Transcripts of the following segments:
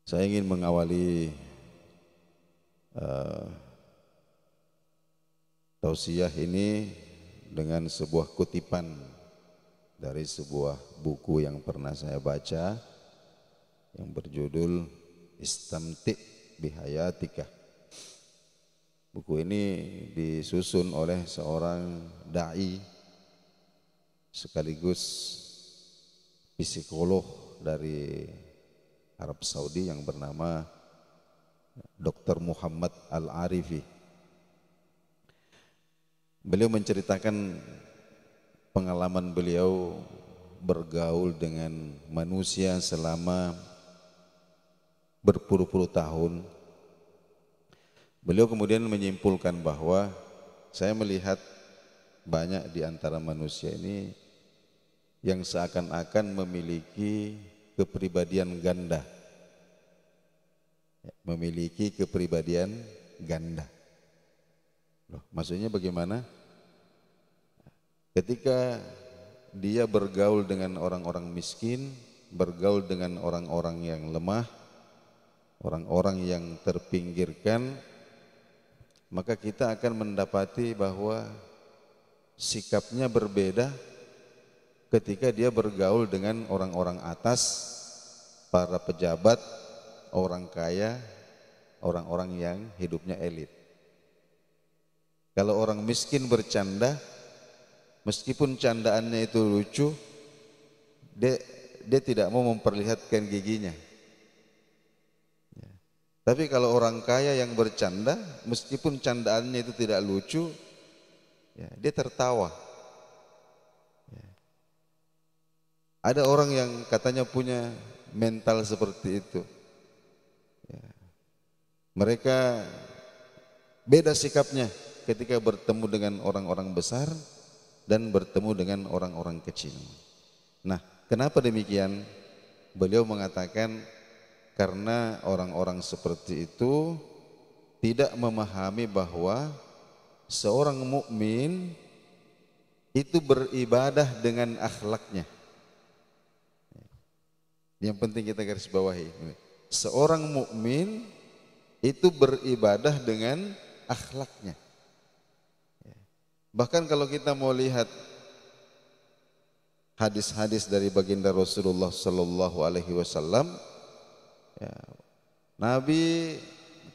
Saya ingin mengawali uh, tausiah ini dengan sebuah kutipan dari sebuah buku yang pernah saya baca yang berjudul Istamti' Bihayatika. Buku ini disusun oleh seorang dai sekaligus psikolog dari Arab Saudi yang bernama Dr. Muhammad Al-Arifi. Beliau menceritakan pengalaman beliau bergaul dengan manusia selama berpuluh-puluh tahun. Beliau kemudian menyimpulkan bahwa saya melihat banyak di antara manusia ini yang seakan-akan memiliki kepribadian ganda. Memiliki kepribadian ganda. Loh, maksudnya bagaimana? Ketika dia bergaul dengan orang-orang miskin, bergaul dengan orang-orang yang lemah, orang-orang yang terpinggirkan, maka kita akan mendapati bahwa sikapnya berbeda ketika dia bergaul dengan orang-orang atas, para pejabat, orang kaya, orang-orang yang hidupnya elit. Kalau orang miskin bercanda, meskipun candaannya itu lucu, dia tidak mau memperlihatkan giginya. Tapi kalau orang kaya yang bercanda, meskipun candaannya itu tidak lucu, dia tertawa. Ada orang yang katanya punya mental seperti itu. Mereka beda sikapnya ketika bertemu dengan orang-orang besar dan bertemu dengan orang-orang kecil. Nah, kenapa demikian? Beliau mengatakan karena orang-orang seperti itu tidak memahami bahwa seorang mukmin itu beribadah dengan akhlaknya. Yang penting kita garis bawahi, seorang mukmin itu beribadah dengan akhlaknya. Bahkan kalau kita mau lihat hadis-hadis dari baginda Rasulullah sallallahu alaihi wasallam, Nabi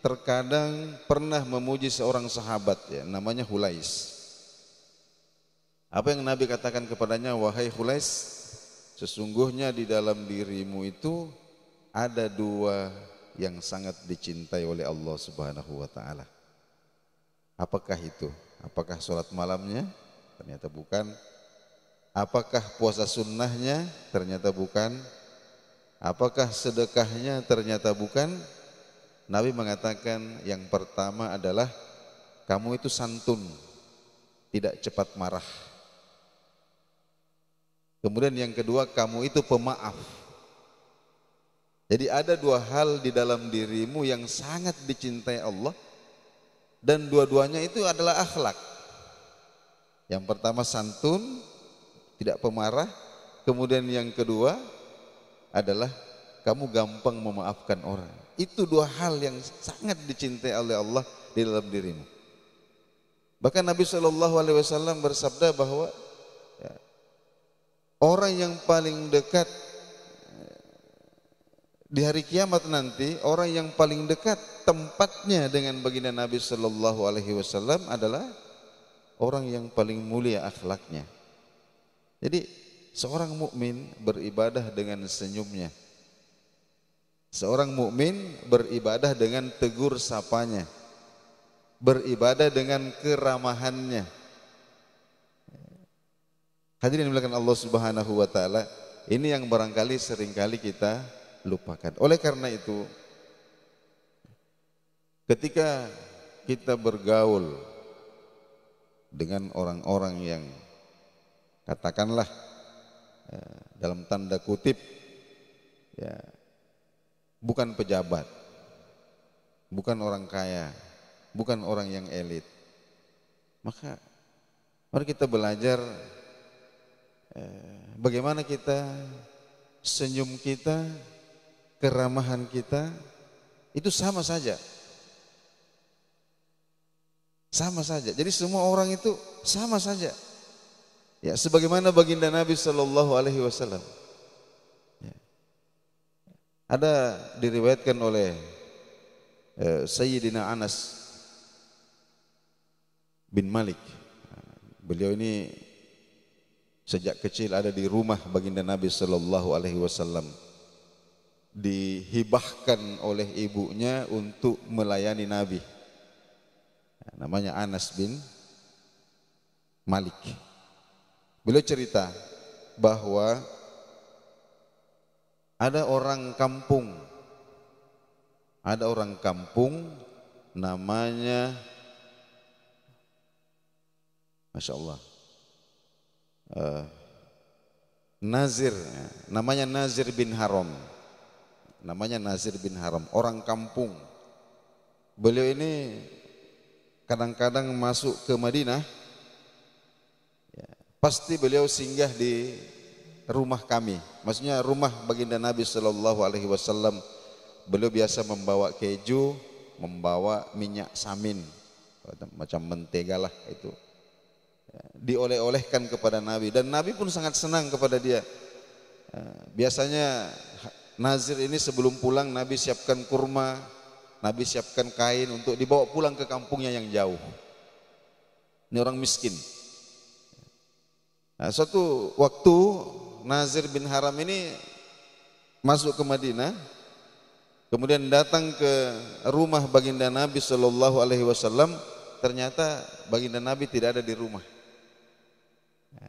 terkadang pernah memuji seorang sahabat, namanya Hulais. Apa yang Nabi katakan kepadanya? Wahai Hulais, sesungguhnya di dalam dirimu itu ada dua yang sangat dicintai oleh Allah Subhanahu wa taala. Apakah itu? Apakah sholat malamnya? Ternyata bukan. Apakah puasa sunnahnya? Ternyata bukan. Apakah sedekahnya? Ternyata bukan. Nabi mengatakan yang pertama adalah kamu itu santun, tidak cepat marah. Kemudian yang kedua, kamu itu pemaaf. Jadi ada dua hal di dalam dirimu yang sangat dicintai Allah, dan dua-duanya itu adalah akhlak. Yang pertama santun, tidak pemarah. Kemudian yang kedua adalah kamu gampang memaafkan orang. Itu dua hal yang sangat dicintai oleh Allah di dalam dirimu. Bahkan Nabi SAW bersabda bahwa orang yang paling dekat di hari kiamat nanti, orang yang paling dekat tempatnya dengan baginda Nabi SAW adalah orang yang paling mulia akhlaknya. Jadi seorang mukmin beribadah dengan senyumnya. Seorang mukmin beribadah dengan tegur sapanya, beribadah dengan keramahannya. Hadirin dimuliakan Allah Subhanahu wa taala, ini yang barangkali seringkali kita lupakan. Oleh karena itu, ketika kita bergaul dengan orang-orang yang katakanlah dalam tanda kutip bukan pejabat, bukan orang kaya, bukan orang yang elit, maka mari kita belajar bagaimana kita senyum kita keramahan kita, itu sama saja. Sama saja. Jadi semua orang itu sama saja. Ya, sebagaimana baginda Nabi Shallallahu Alaihi Wasallam. Ya. Ada diriwayatkan oleh Sayyidina Anas bin Malik. Beliau ini sejak kecil ada di rumah baginda Nabi Shallallahu Alaihi Wasallam, dihibahkan oleh ibunya untuk melayani Nabi. Namanya Anas bin Malik. Beliau cerita bahwa ada orang kampung namanya, Masya Allah, Nazir, namanya Nazir bin Haram. Namanya Nazir bin Haram, orang kampung. Beliau ini kadang-kadang masuk ke Madinah, ya, pasti beliau singgah di rumah kami. Maksudnya rumah baginda Nabi Shallallahu Alaihi Wasallam. Beliau biasa membawa keju, membawa minyak samin, macam mentega lah itu. Dioleh-olehkan kepada Nabi, dan Nabi pun sangat senang kepada dia. Biasanya Nazir ini sebelum pulang Nabi siapkan kurma, Nabi siapkan kain untuk dibawa pulang ke kampungnya yang jauh. Ini orang miskin. Nah, suatu waktu Nazir bin Haram ini masuk ke Madinah, kemudian datang ke rumah baginda Nabi Shallallahu Alaihi Wasallam. Ternyata baginda Nabi tidak ada di rumah.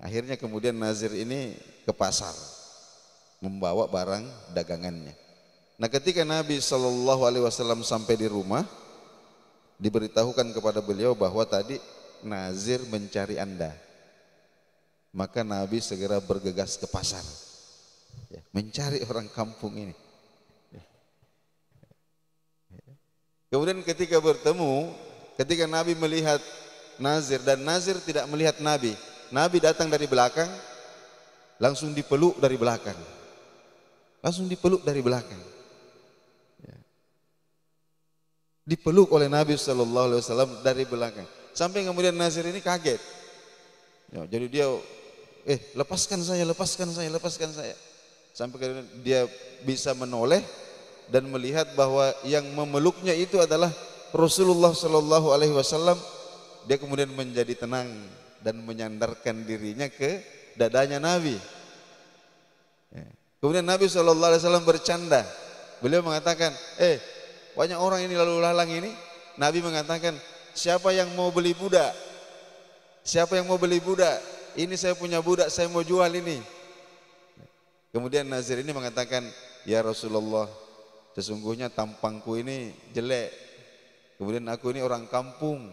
Akhirnya kemudian Nazir ini ke pasar membawa barang dagangannya. Nah, ketika Nabi Shallallahu Alaihi Wasallam sampai di rumah, diberitahukan kepada beliau bahwa tadi Nazir mencari Anda. Maka Nabi segera bergegas ke pasar, ya, mencari orang kampung ini. Kemudian ketika bertemu, ketika Nabi melihat Nazir dan Nazir tidak melihat Nabi, Nabi datang dari belakang, langsung dipeluk dari belakang. Langsung dipeluk dari belakang. Ya. Dipeluk oleh Nabi Shallallahu Alaihi Wasallam dari belakang. Sampai kemudian Nazir ini kaget. Ya, jadi dia, lepaskan saya, lepaskan saya, lepaskan saya. Sampai kemudian dia bisa menoleh dan melihat bahwa yang memeluknya itu adalah Rasulullah Shallallahu Alaihi Wasallam. Dia kemudian menjadi tenang dan menyandarkan dirinya ke dadanya Nabi. Kemudian Nabi SAW bercanda. Beliau mengatakan, banyak orang ini lalu lalang ini. Nabi mengatakan, siapa yang mau beli budak? Siapa yang mau beli budak? Ini saya punya budak, saya mau jual ini. Kemudian Nazir ini mengatakan, ya Rasulullah, sesungguhnya tampangku ini jelek. Kemudian aku ini orang kampung.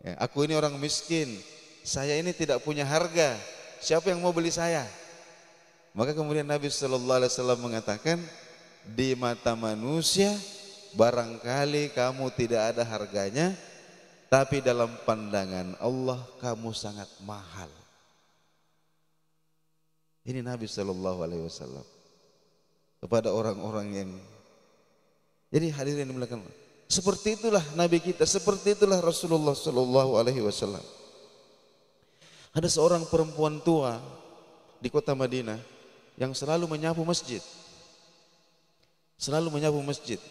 Ya, aku ini orang miskin. Saya ini tidak punya harga. Siapa yang mau beli saya? Maka kemudian Nabi Shallallahu Alaihi Wasallam mengatakan, di mata manusia barangkali kamu tidak ada harganya, tapi dalam pandangan Allah kamu sangat mahal. Ini Nabi Shallallahu Alaihi Wasallam kepada orang-orang yang, jadi hadirin yang dimuliakan, seperti itulah Nabi kita, seperti itulah Rasulullah Shallallahu Alaihi Wasallam. Ada seorang perempuan tua di kota Madinah yang selalu menyapu masjid. Selalu menyapu masjid.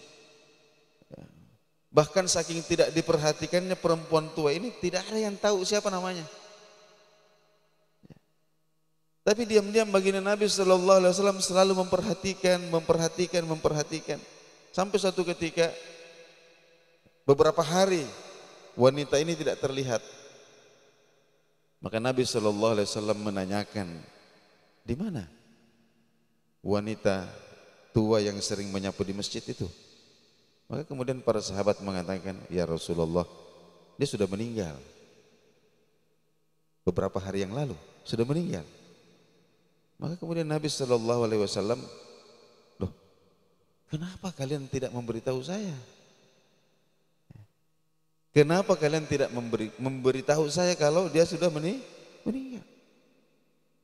Bahkan saking tidak diperhatikannya perempuan tua ini, tidak ada yang tahu siapa namanya. Tapi diam-diam baginda Nabi Shallallahu Alaihi Wasallam selalu memperhatikan. Sampai suatu ketika, beberapa hari wanita ini tidak terlihat. Maka Nabi Shallallahu Alaihi Wasallam menanyakan, di mana wanita tua yang sering menyapu di masjid itu? Maka kemudian para sahabat mengatakan, ya Rasulullah, dia sudah meninggal. Beberapa hari yang lalu sudah meninggal. Maka kemudian Nabi Shallallahu Alaihi Wasallam, loh, kenapa kalian tidak memberitahu saya? Kenapa kalian tidak memberitahu saya kalau dia sudah meninggal?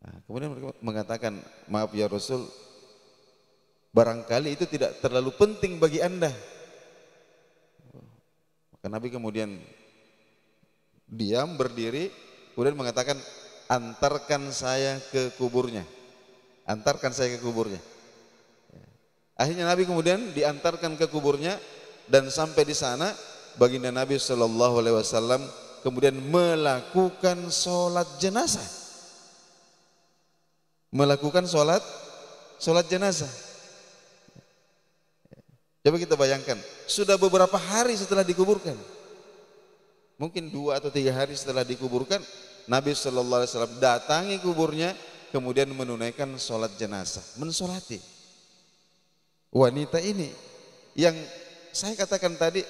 Nah, kemudian mereka mengatakan, maaf ya Rasul, barangkali itu tidak terlalu penting bagi Anda. Maka Nabi kemudian diam berdiri, kemudian mengatakan, antarkan saya ke kuburnya. Antarkan saya ke kuburnya. Akhirnya Nabi kemudian diantarkan ke kuburnya, dan sampai di sana baginda Nabi Shallallahu Alaihi Wasallam kemudian melakukan sholat jenazah. Melakukan sholat jenazah. Coba kita bayangkan, sudah beberapa hari setelah dikuburkan, mungkin 2 atau 3 hari setelah dikuburkan, Nabi Shallallahu Alaihi Wasallam datangi kuburnya, kemudian menunaikan sholat jenazah, mensolati wanita ini yang saya katakan tadi.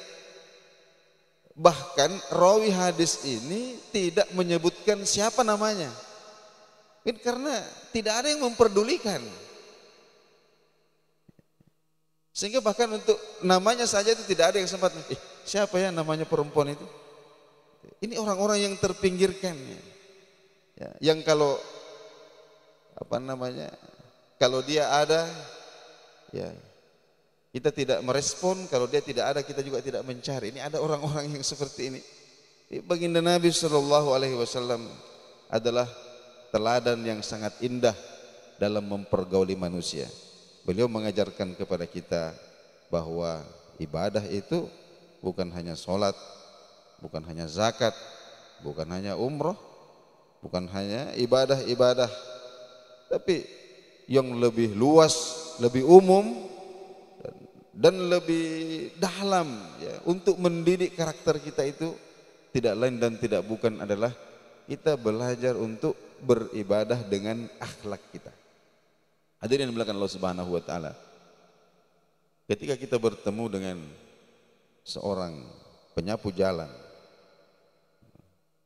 Bahkan rawi hadis ini tidak menyebutkan siapa namanya, karena tidak ada yang memperdulikan, sehingga bahkan untuk namanya saja itu tidak ada yang sempat, siapa ya namanya perempuan itu. Ini orang-orang yang terpinggirkan ya, yang kalau kalau dia ada ya kita tidak merespon, kalau dia tidak ada kita juga tidak mencari. Ini ada orang-orang yang seperti ini. Baginda Nabi Shallallahu Alaihi Wasallam adalah teladan yang sangat indah dalam mempergauli manusia. Beliau mengajarkan kepada kita bahwa ibadah itu bukan hanya sholat, bukan hanya zakat, bukan hanya umroh, bukan hanya ibadah-ibadah, tapi yang lebih luas, lebih umum, dan lebih dalam ya, untuk mendidik karakter kita itu tidak lain dan tidak bukan adalah kita belajar untuk beribadah dengan akhlak kita. Hadirin yang dimuliakan Allah Subhanahu wa taala. Ketika kita bertemu dengan seorang penyapu jalan,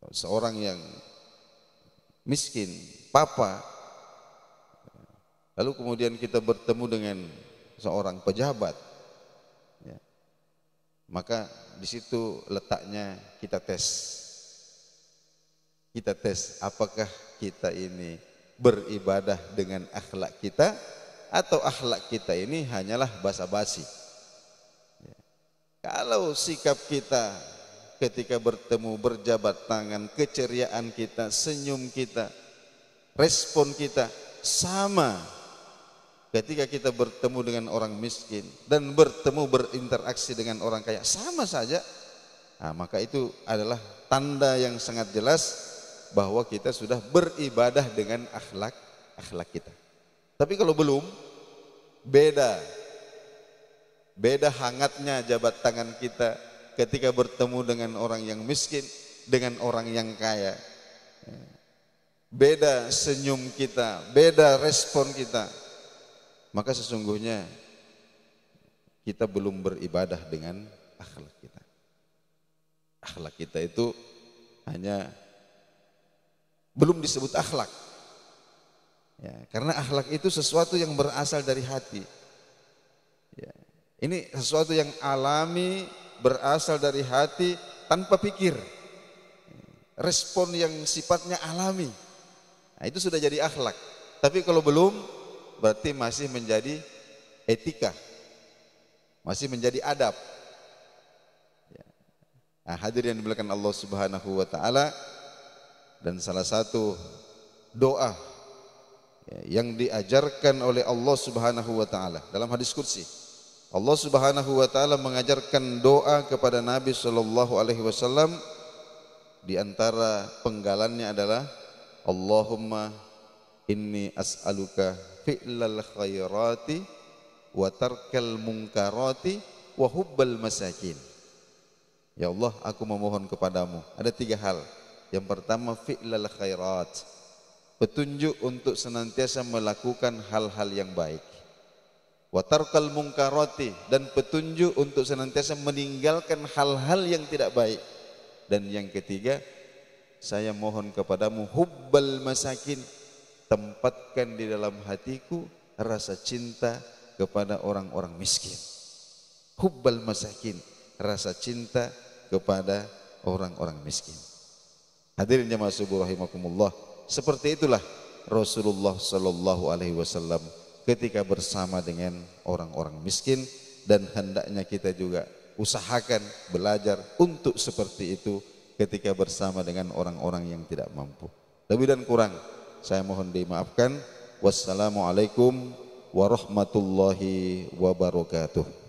seorang yang miskin, papa, lalu kemudian kita bertemu dengan seorang pejabat, ya, maka di situ letaknya kita tes apakah kita ini beribadah dengan akhlak kita atau akhlak kita ini hanyalah basa-basi. Ya. Kalau sikap kita ketika bertemu, berjabat tangan, keceriaan kita, senyum kita, respon kita sama ketika kita bertemu dengan orang miskin dan bertemu berinteraksi dengan orang kaya, sama saja, nah, maka itu adalah tanda yang sangat jelas bahwa kita sudah beribadah dengan akhlak kita. Tapi kalau belum, beda hangatnya jabat tangan kita ketika bertemu dengan orang yang miskin, dengan orang yang kaya. Beda senyum kita, beda respon kita. Maka sesungguhnya kita belum beribadah dengan akhlak kita. Akhlak kita itu hanya belum disebut akhlak. Ya, karena akhlak itu sesuatu yang berasal dari hati. Ya, ini sesuatu yang alami, berasal dari hati tanpa pikir. Respon yang sifatnya alami. Nah, itu sudah jadi akhlak. Tapi kalau belum, berarti masih menjadi etika, masih menjadi adab. Ya. Nah, hadirin yang dimuliakan Allah Subhanahu wa taala, dan salah satu doa ya, yang diajarkan oleh Allah Subhanahu wa taala dalam hadis qudsi, Allah Subhanahu wa taala mengajarkan doa kepada Nabi sallallahu alaihi wasallam. Di antara penggalannya adalah Allahumma inni as'aluka fi'lal khairati wa tarkal munkarati wa hubbal masakin. Ya Allah, aku memohon kepadamu ada 3 hal. Yang pertama, fi'lal khairat, petunjuk untuk senantiasa melakukan hal-hal yang baik. Wa tarkal munkarati, dan petunjuk untuk senantiasa meninggalkan hal-hal yang tidak baik. Dan yang ketiga, saya mohon kepadamu hubbal masakin, tempatkan di dalam hatiku rasa cinta kepada orang-orang miskin. Hubbal masakin, rasa cinta kepada orang-orang miskin. Hadirin jamaah subuh rahimakumullah, seperti itulah Rasulullah sallallahu alaihi wasallam ketika bersama dengan orang-orang miskin, dan hendaknya kita juga usahakan belajar untuk seperti itu ketika bersama dengan orang-orang yang tidak mampu. Lebih dan kurang saya mohon dimaafkan. Wassalamualaikum warahmatullahi wabarakatuh.